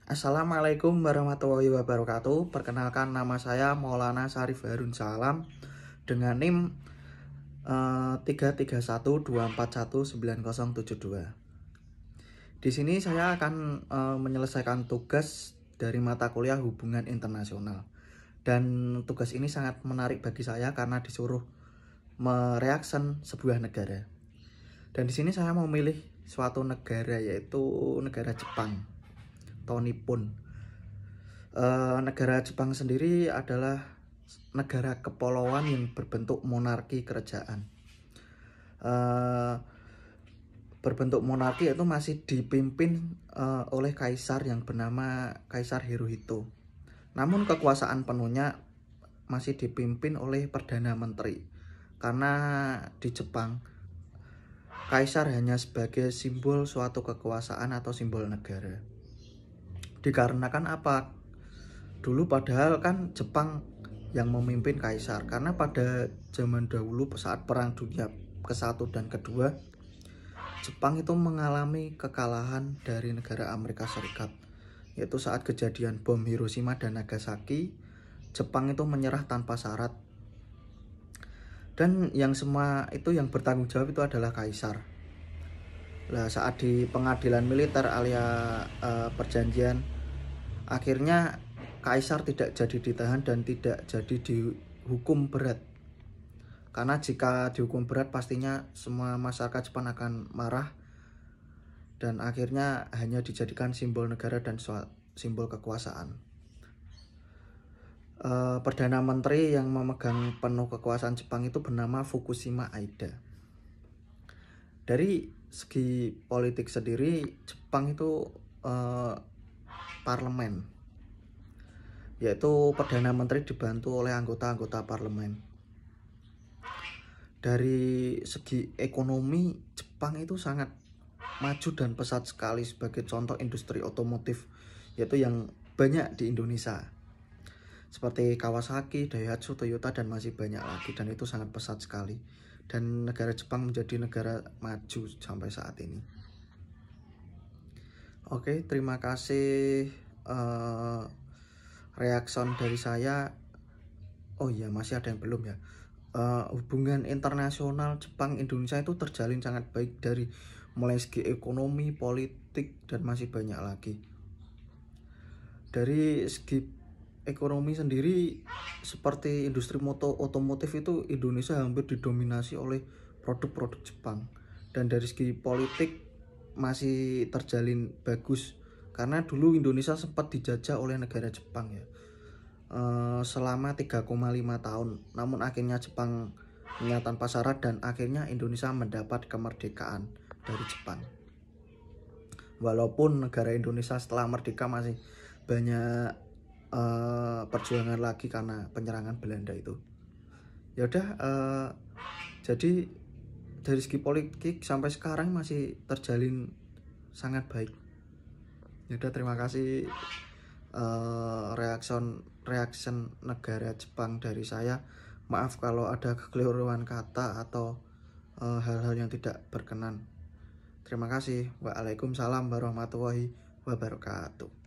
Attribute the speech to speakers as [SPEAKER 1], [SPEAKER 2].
[SPEAKER 1] Assalamualaikum warahmatullahi wabarakatuh. Perkenalkan, nama saya Maulana Syarif Harun Salam dengan NIM 33124190072. Di sini saya akan menyelesaikan tugas dari mata kuliah Hubungan Internasional. Dan tugas ini sangat menarik bagi saya karena disuruh mereaction sebuah negara. Dan di sini saya mau memilih suatu negara, yaitu negara Jepang atau Nippon. Negara Jepang sendiri adalah negara kepulauan yang berbentuk monarki kerajaan. Berbentuk monarki itu masih dipimpin oleh kaisar yang bernama Kaisar Hirohito. Namun kekuasaan penuhnya masih dipimpin oleh Perdana Menteri. Karena di Jepang, kaisar hanya sebagai simbol suatu kekuasaan atau simbol negara. Dikarenakan apa? Dulu padahal kan Jepang yang memimpin kaisar, karena pada zaman dahulu saat Perang Dunia ke-1 dan ke-2, Jepang itu mengalami kekalahan dari negara Amerika Serikat, yaitu saat kejadian bom Hiroshima dan Nagasaki. Jepang itu menyerah tanpa syarat, dan yang semua itu yang bertanggung jawab itu adalah kaisar. Nah, saat di pengadilan militer alias perjanjian, akhirnya kaisar tidak jadi ditahan dan tidak jadi dihukum berat. Karena jika dihukum berat pastinya semua masyarakat Jepang akan marah, dan akhirnya hanya dijadikan simbol negara dan simbol kekuasaan. Perdana Menteri yang memegang penuh kekuasaan Jepang itu bernama Fukushima Aida. Dari segi politik sendiri, Jepang itu parlemen, yaitu Perdana Menteri dibantu oleh anggota-anggota parlemen. Dari segi ekonomi, Jepang itu sangat maju dan pesat sekali. Sebagai contoh industri otomotif, yaitu yang banyak di Indonesia, seperti Kawasaki, Daihatsu, Toyota, dan masih banyak lagi. Dan itu sangat pesat sekali, dan negara Jepang menjadi negara maju sampai saat ini. Oke, terima kasih reaction dari saya. Oh iya, masih ada yang belum ya. Hubungan internasional Jepang Indonesia itu terjalin sangat baik, dari mulai segi ekonomi, politik, dan masih banyak lagi. Dari segi ekonomi sendiri, seperti industri otomotif itu Indonesia hampir didominasi oleh produk-produk Jepang. Dan dari segi politik masih terjalin bagus, karena dulu Indonesia sempat dijajah oleh negara Jepang ya, selama 3,5 tahun. Namun akhirnya Jepang menyerah tanpa syarat, dan akhirnya Indonesia mendapat kemerdekaan dari Jepang. Walaupun negara Indonesia setelah merdeka masih banyak perjuangan lagi karena penyerangan Belanda itu. Ya udah, jadi dari segi politik sampai sekarang masih terjalin sangat baik. Ya udah, terima kasih reaction negara Jepang dari saya. Maaf kalau ada kekeliruan kata atau hal-hal yang tidak berkenan. Terima kasih. Waalaikumsalam warahmatullahi wabarakatuh.